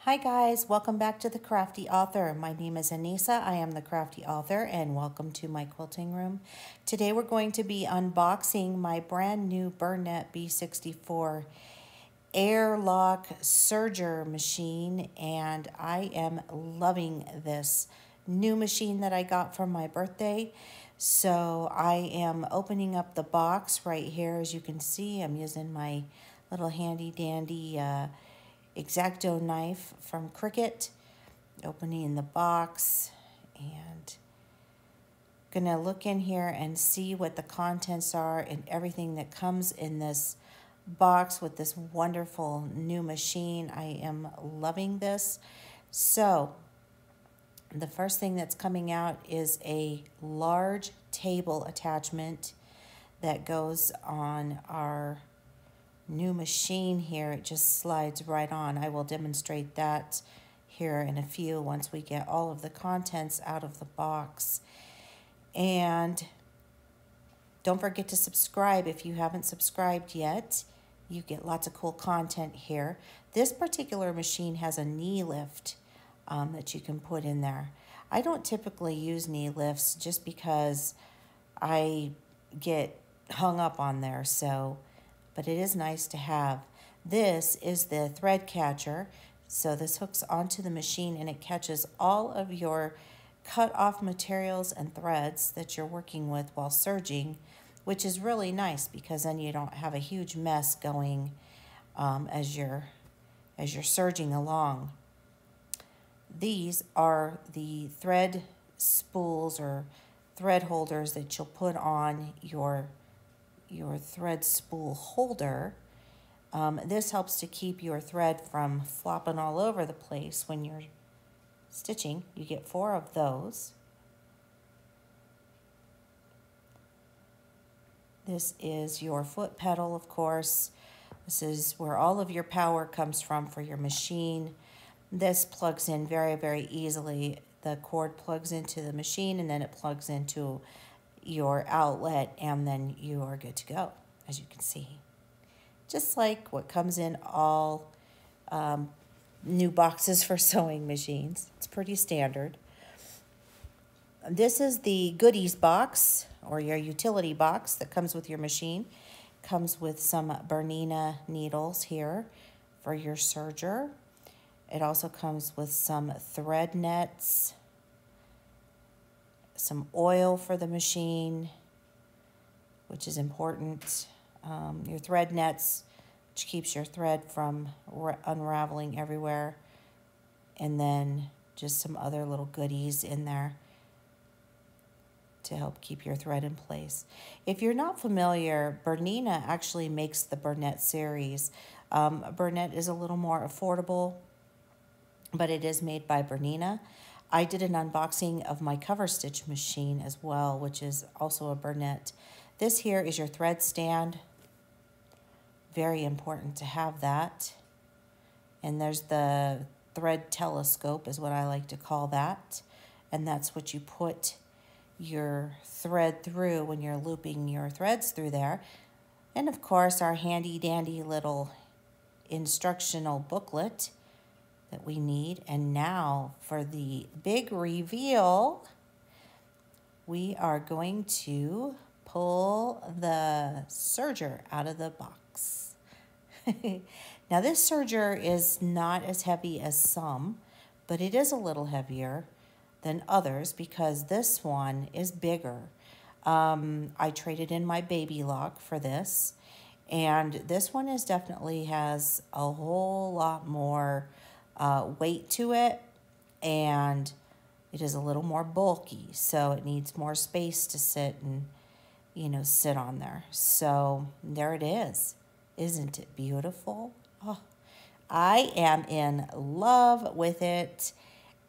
Hi guys, welcome back to The Crafty Author. My name is Anissa. I am The Crafty Author and welcome to my quilting room. Today we're going to be unboxing my brand new Bernette B64 Airlock Serger machine, and I am loving this new machine that I got for my birthday. So I am opening up the box right here. As you can see, I'm using my little handy dandy X-Acto knife from Cricut, opening the box, and gonna look in here and see what the contents are and everything that comes in this box with this wonderful new machine. I am loving this. So the first thing that's coming out is a large table attachment that goes on our new machine here. It just slides right on. I will demonstrate that here in a few once we get all of the contents out of the box. And don't forget to subscribe if you haven't subscribed yet. You get lots of cool content here. This particular machine has a knee lift that you can put in there. I don't typically use knee lifts just because I get hung up on there, but it is nice to have. This is the thread catcher. So this hooks onto the machine and it catches all of your cut off materials and threads that you're working with while serging, which is really nice because then you don't have a huge mess going as you're serging along. These are the thread spools or thread holders that you'll put on your thread spool holder. This helps to keep your thread from flopping all over the place when you're stitching. You get 4 of those. This is your foot pedal, of course. This is where all of your power comes from for your machine. This plugs in very, very easily. The cord plugs into the machine and then it plugs into your outlet, and then you are good to go, as you can see. Just like what comes in all new boxes for sewing machines. It's pretty standard. This is the goodies box, or your utility box that comes with your machine. Comes with some Bernina needles here for your serger. It also comes with some thread nets, some oil for the machine, which is important. Your thread nets, which keeps your thread from unraveling everywhere. And then just some other little goodies in there to help keep your thread in place. If you're not familiar, Bernina actually makes the Bernette series. Bernette is a little more affordable, but it is made by Bernina. I did an unboxing of my cover stitch machine as well, which is also a Bernette. This here is your thread stand. Very important to have that. And there's the thread telescope is what I like to call that. And that's what you put your thread through when you're looping your threads through there. And of course, our handy dandy little instructional booklet that we need. And now for the big reveal, we are going to pull the serger out of the box. Now this serger is not as heavy as some, but it is a little heavier than others because this one is bigger. I traded in my baby lock for this, and this one definitely has a whole lot more weight to it, and it is a little more bulky, so it needs more space to sit and, sit on there. So there it is. Isn't it beautiful? Oh, I am in love with it,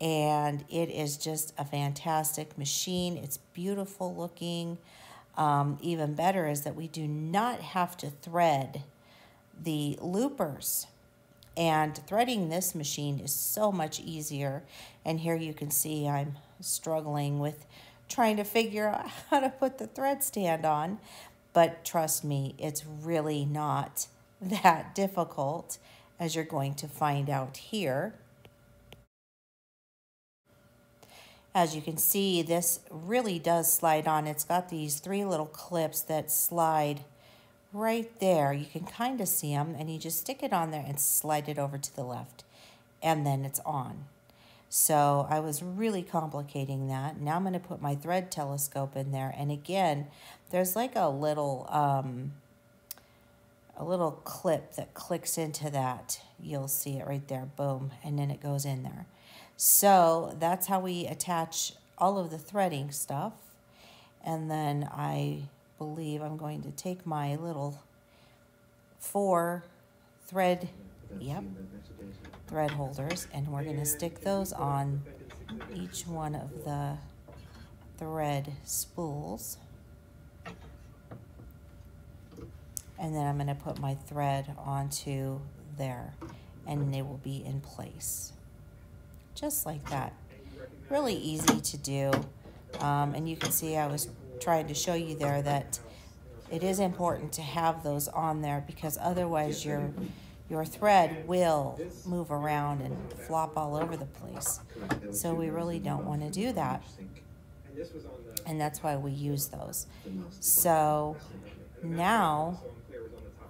and it is just a fantastic machine. It's beautiful looking. Even better is that we do not have to thread the loopers. And threading this machine is so much easier. And here you can see I'm struggling with trying to figure out how to put the thread stand on. But trust me, it's really not that difficult, as you're going to find out here. As you can see, this really does slide on. It's got these 3 little clips that slide right there. You can kind of see them, and you just stick it on there and slide it over to the left, and then it's on. So I was really complicating that. Now I'm going to put my thread telescope in there, and again, there's like a little clip that clicks into that. You'll see it right there, boom, and then it goes in there. So that's how we attach all of the threading stuff. And then I believe I'm going to take my little 4 thread, thread holders, and we're going to stick those on each one of the thread spools. And then I'm going to put my thread onto there, and they will be in place. Just like that. Really easy to do. And you can see I was trying to show you there that it is important to have those on there, because otherwise your thread will move around and flop all over the place. So we really don't want to do that. And that's why we use those. So now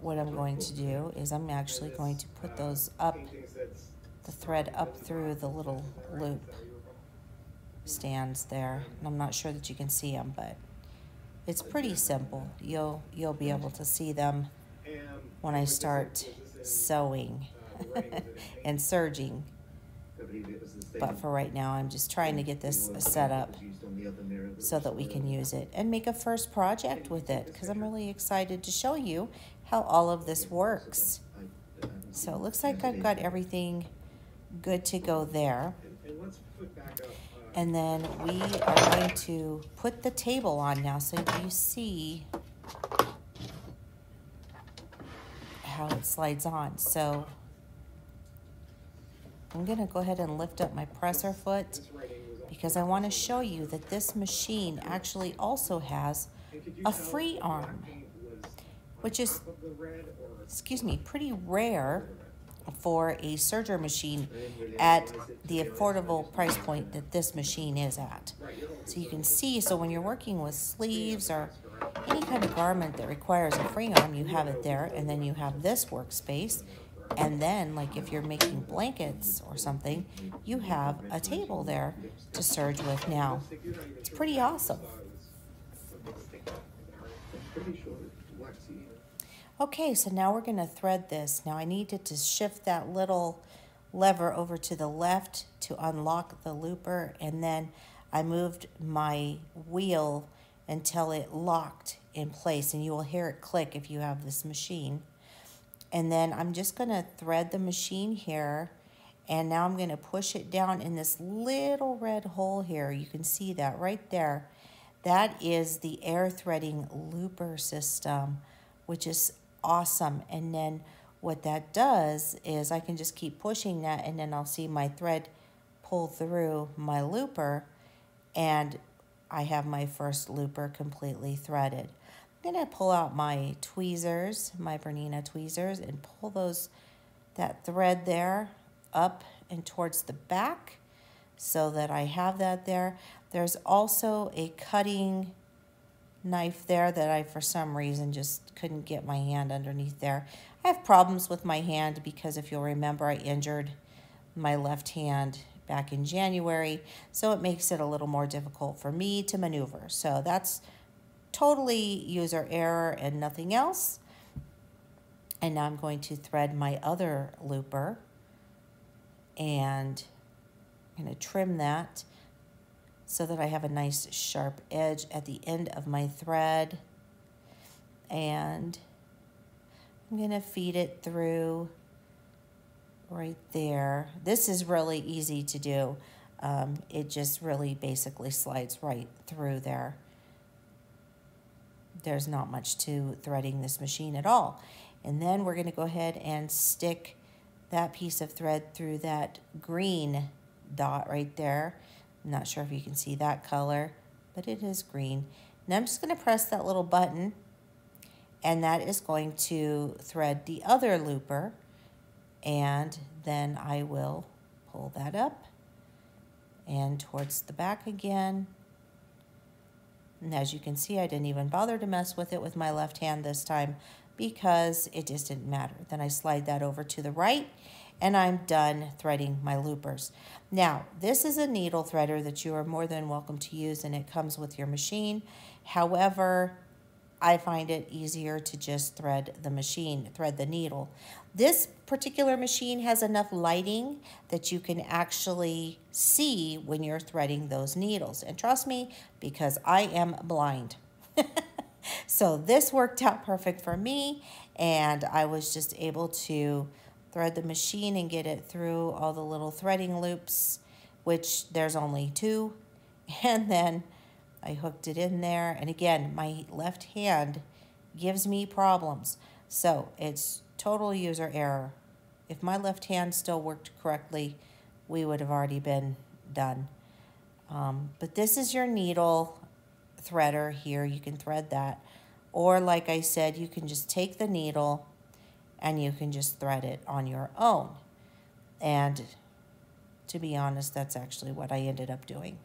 what I'm going to do is I'm actually going to put those up, the thread up through the little loop stands there. And I'm not sure that you can see them, but it's pretty simple. You'll be able to see them when I start sewing and serging. But for right now, I'm just trying to get this set up so that we can use it and make a first project with it, because I'm really excited to show you how all of this works. So it looks like I've got everything good to go there. And then we are going to put the table on now, so you see how it slides on. So I'm going to go ahead and lift up my presser foot, because I want to show you that this machine actually also has a free arm, which is, pretty rare for a serger machine at the affordable price point that this machine is at. So you can see, so when you're working with sleeves or any kind of garment that requires a free arm, you have it there, and then you have this workspace. And then, like if you're making blankets or something, you have a table there to serge with now. It's pretty awesome. Okay, so now we're going to thread this. Now I needed to shift that little lever over to the left to unlock the looper, and then I moved my wheel until it locked in place, and you will hear it click if you have this machine. And then I'm just going to thread the machine here, and now I'm going to push it down in this little red hole here. You can see that right there. That is the air threading looper system, which is awesome. And then what that does is I can just keep pushing that, and then I'll see my thread pull through my looper, and I have my first looper completely threaded. I'm going to pull out my tweezers, my Bernina tweezers, and pull that thread there up and towards the back so that I have that there. There's also a cutting knife there that I, for some reason, just couldn't get my hand underneath there. I have problems with my hand because, if you'll remember, I injured my left hand back in January, so it makes it a little more difficult for me to maneuver. So that's totally user error and nothing else. And now I'm going to thread my other looper, and I'm going to trim that so that I have a nice sharp edge at the end of my thread. And I'm going to feed it through right there. This is really easy to do. It just really basically slides right through there. There's not much to threading this machine at all. And then we're going to go ahead and stick that piece of thread through that green dot right there. I'm not sure if you can see that color, but it is green. Now I'm just going to press that little button, and that is going to thread the other looper, and then I will pull that up and towards the back again. And as you can see, I didn't even bother to mess with it with my left hand this time because it just didn't matter. Then I slide that over to the right and I'm done threading my loopers. Now, this is a needle threader that you are more than welcome to use, and it comes with your machine. However, I find it easier to just thread the needle. This particular machine has enough lighting that you can actually see when you're threading those needles. And trust me, because I am blind. So this worked out perfect for me, and I was just able to thread the machine and get it through all the little threading loops, which there's only 2, and then I hooked it in there. And again, my left hand gives me problems, so it's total user error. If my left hand still worked correctly, we would have already been done. But this is your needle threader here. You can thread that, or like I said, you can just take the needle and you can just thread it on your own. And to be honest, that's actually what I ended up doing,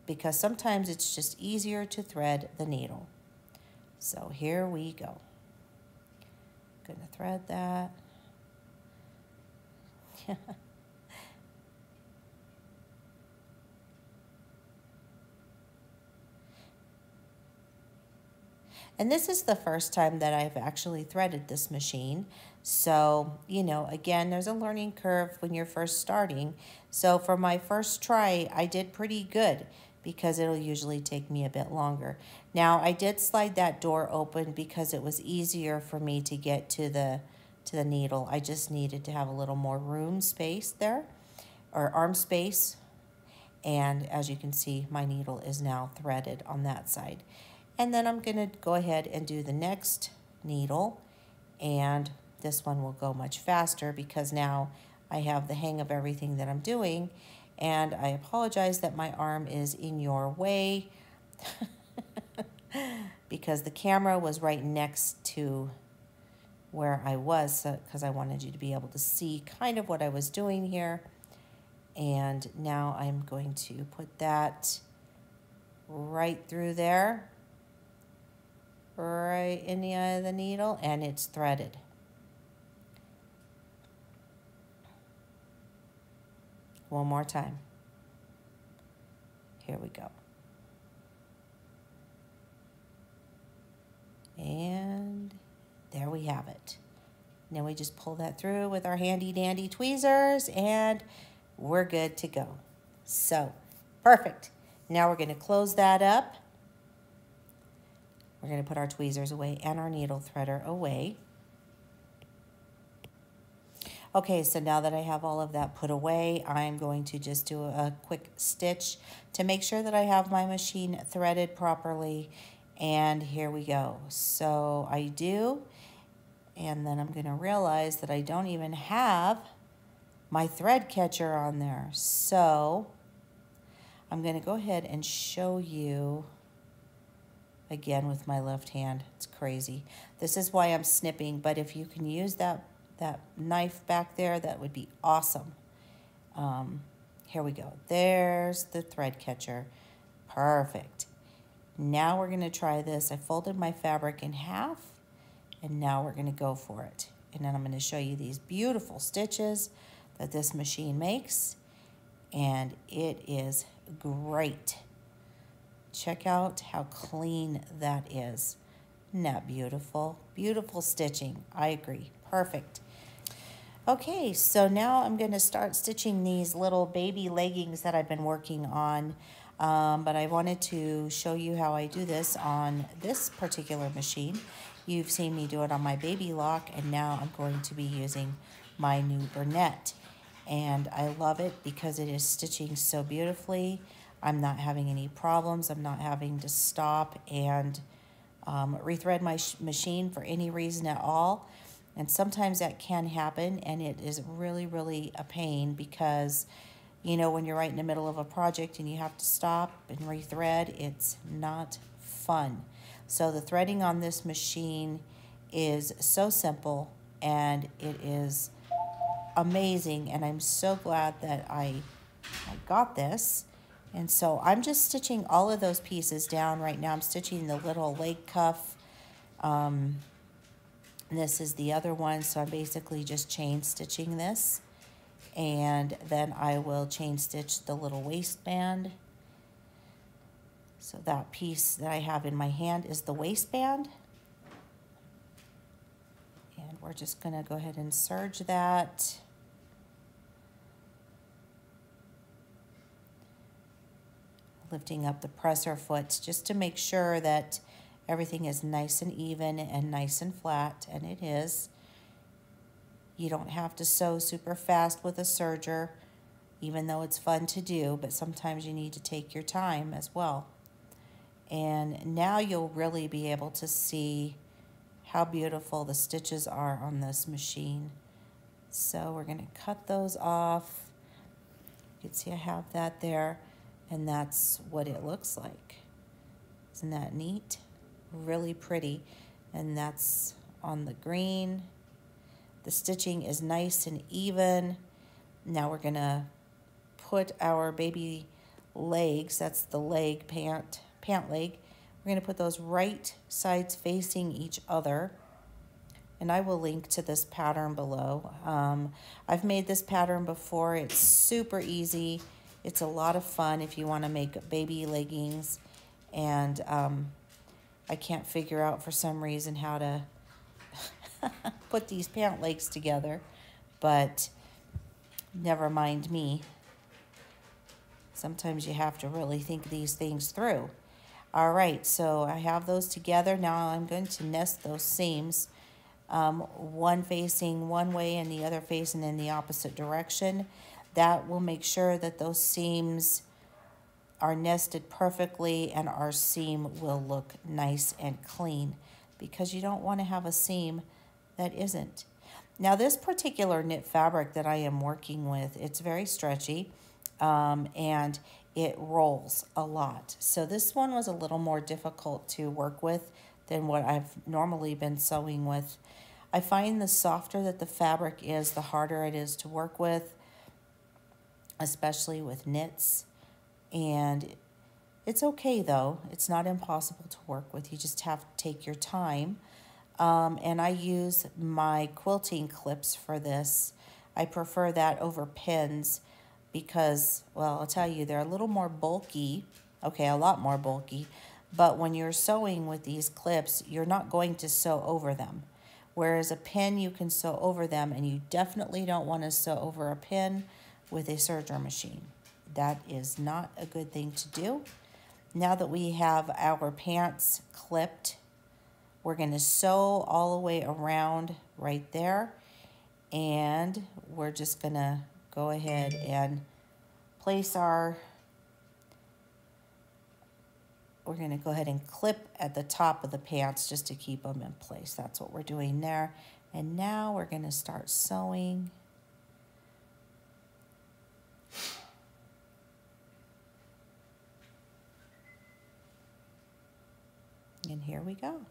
because sometimes it's just easier to thread the needle. So here we go. Gonna thread that. And this is the first time that I've actually threaded this machine. So, you know, again, there's a learning curve when you're first starting. So for my first try, I did pretty good, because it'll usually take me a bit longer. Now, I did slide that door open because it was easier for me to get to the needle. I just needed to have a little more room space there, or arm space. And as you can see, my needle is now threaded on that side. And then I'm gonna go ahead and do the next needle, and this one will go much faster because now I have the hang of everything that I'm doing. And I apologize that my arm is in your way because the camera was right next to where I was, because I wanted you to be able to see kind of what I was doing here. And now I'm going to put that right through there, right in the eye of the needle, and it's threaded. One more time. Here we go. And there we have it. Now we just pull that through with our handy dandy tweezers and we're good to go. So, perfect. Now we're going to close that up. We're going to put our tweezers away and our needle threader away. Okay, so now that I have all of that put away, I'm going to just do a quick stitch to make sure that I have my machine threaded properly. And here we go. So I do, and then I'm going to realize that I don't even have my thread catcher on there. So I'm going to go ahead and show you again with my left hand. It's crazy. This is why I'm snipping, but if you can use that knife back there, that would be awesome. Here we go. There's the thread catcher. Perfect. Now we're going to try this. I folded my fabric in half, and now we're going to go for it. And then I'm going to show you these beautiful stitches that this machine makes, and it is great. Check out how clean that is. Isn't that beautiful? Beautiful stitching. I agree. Perfect. Okay, so now I'm going to start stitching these little baby leggings that I've been working on, but I wanted to show you how I do this on this particular machine. You've seen me do it on my baby lock, and now I'm going to be using my new Bernette. And I love it because it is stitching so beautifully. I'm not having any problems. I'm not having to stop and rethread my machine for any reason at all. And sometimes that can happen, and it is really, really a pain because, you know, when you're right in the middle of a project and you have to stop and rethread, it's not fun. So the threading on this machine is so simple, and it is amazing, and I'm so glad that I I got this. And so I'm just stitching all of those pieces down right now. I'm stitching the little leg cuff. This is the other one, so I'm basically just chain stitching this. And then I will chain stitch the little waistband. So that piece that I have in my hand is the waistband. And we're just gonna go ahead and serge that. Lifting up the presser foot just to make sure that everything is nice and even and nice and flat, and it is. You don't have to sew super fast with a serger, even though it's fun to do, but sometimes you need to take your time as well. And now you'll really be able to see how beautiful the stitches are on this machine. So we're gonna cut those off. You can see I have that there, and that's what it looks like. Isn't that neat? Really pretty. And that's on the green. The stitching is nice and even. Now we're gonna put our baby legs, that's the leg pant leg, we're gonna put those right sides facing each other. And I will link to this pattern below. I've made this pattern before. It's super easy. It's a lot of fun if you wanna make baby leggings. And I can't figure out for some reason how to put these pant legs together, but never mind me. Sometimes you have to really think these things through. All right, so I have those together. Now I'm going to nest those seams, one facing one way and the other facing in the opposite direction. That will make sure that those seams are nested perfectly and our seam will look nice and clean, because you don't want to have a seam that isn't. Now this particular knit fabric that I am working with, it's very stretchy and it rolls a lot. So this one was a little more difficult to work with than what I've normally been sewing with. I find the softer that the fabric is, the harder it is to work with, especially with knits. And it's okay though. It's not impossible to work with. You just have to take your time. And I use my quilting clips for this. I prefer that over pins because, well, I'll tell you, they're a little more bulky. Okay, a lot more bulky. But when you're sewing with these clips, you're not going to sew over them. Whereas a pin, you can sew over them, and you definitely don't want to sew over a pin with a serger machine. That is not a good thing to do. Now that we have our pants clipped, we're going to sew all the way around right there. And we're just going to go ahead and place we're going to go ahead and clip at the top of the pants just to keep them in place. That's what we're doing there. And now we're going to start sewing. And here we go.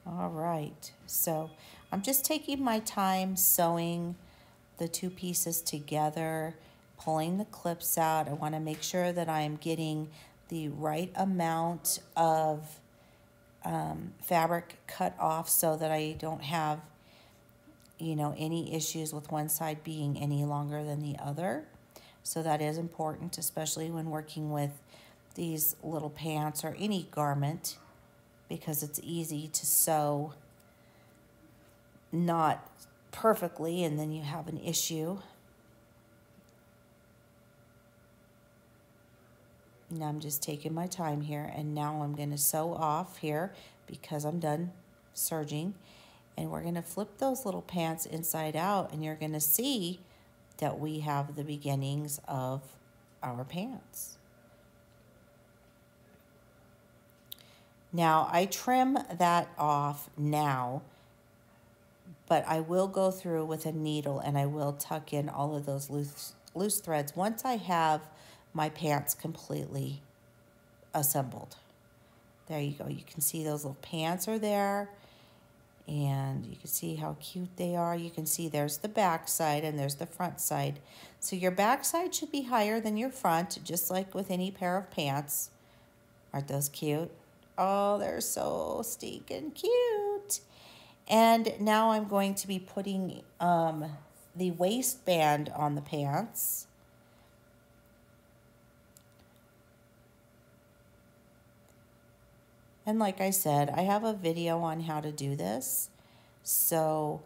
All right, so I'm just taking my time sewing the two pieces together, pulling the clips out. I want to make sure that I'm getting the right amount of fabric cut off so that I don't have, you know, any issues with one side being any longer than the other. So that is important, especially when working with these little pants or any garment, because it's easy to sew not perfectly and then you have an issue. Now I'm just taking my time here, and now I'm going to sew off here because I'm done serging. And we're going to flip those little pants inside out, and you're going to see that we have the beginnings of our pants. Now I trim that off now, but I will go through with a needle and I will tuck in all of those loose threads once I have my pants completely assembled. There you go. You can see those little pants are there. And you can see how cute they are. You can see there's the back side and there's the front side. So your back side should be higher than your front, just like with any pair of pants. Aren't those cute? Oh, they're so stinking cute. And now I'm going to be putting the waistband on the pants. And like I said, I have a video on how to do this. So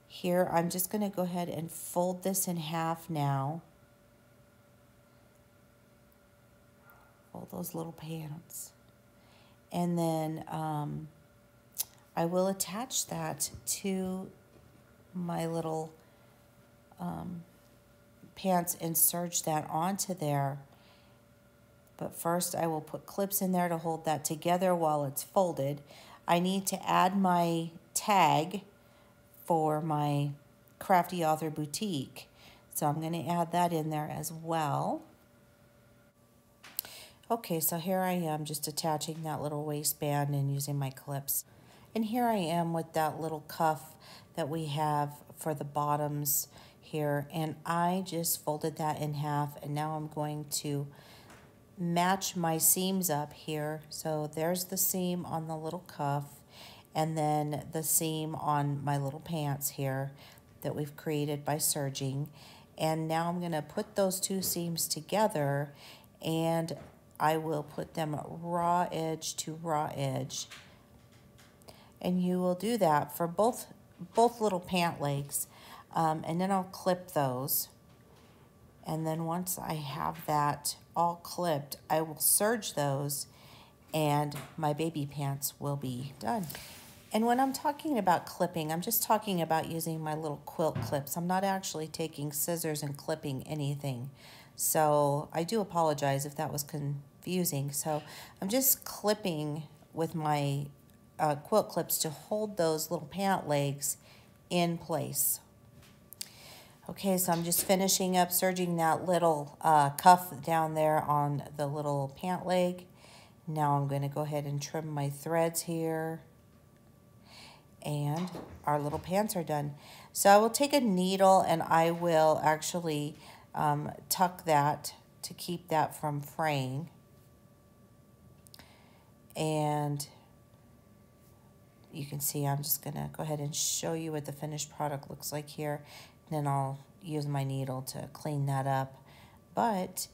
here, I'm just going to go ahead and fold this in half now. Fold those little pants. And then I will attach that to my little pants and serge that onto there. But first I will put clips in there to hold that together while it's folded. I need to add my tag for my Crafty Author Boutique. So I'm going to add that in there as well. Okay, so here I am just attaching that little waistband and using my clips. And here I am with that little cuff that we have for the bottoms here. And I just folded that in half, and now I'm going to match my seams up here. So there's the seam on the little cuff, and then the seam on my little pants here that we've created by serging. And now I'm going to put those two seams together, and I will put them raw edge to raw edge. And you will do that for both little pant legs. And then I'll clip those. And then once I have that all clipped, I will serge those, and my baby pants will be done. And when I'm talking about clipping, I'm just talking about using my little quilt clips. I'm not actually taking scissors and clipping anything. So I do apologize if that was confusing. So I'm just clipping with my quilt clips to hold those little pant legs in place. Okay, so I'm just finishing up serging that little cuff down there on the little pant leg. Now I'm going to go ahead and trim my threads here. And our little pants are done. So I will take a needle and I will actually tuck that to keep that from fraying. And you can see I'm just going to go ahead and show you what the finished product looks like here. Then I'll use my needle to clean that up. But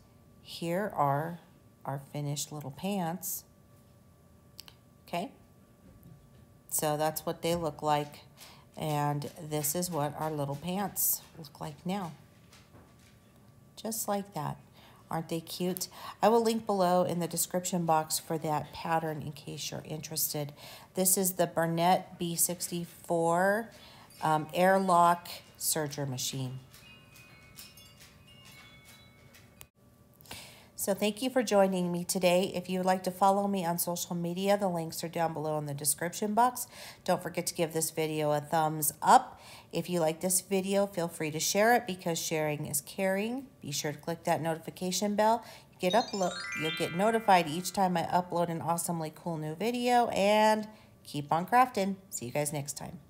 here are our finished little pants. Okay, so that's what they look like, and this is what our little pants look like now. Just like that. Aren't they cute? I will link below in the description box for that pattern in case you're interested. This is the Bernette B64 Airlock Serger machine. So thank you for joining me today. If you would like to follow me on social media, the links are down below in the description box. Don't forget to give this video a thumbs up. If you like this video, feel free to share it because sharing is caring. Be sure to click that notification bell. You'll get notified each time I upload an awesomely cool new video, and keep on crafting. See you guys next time.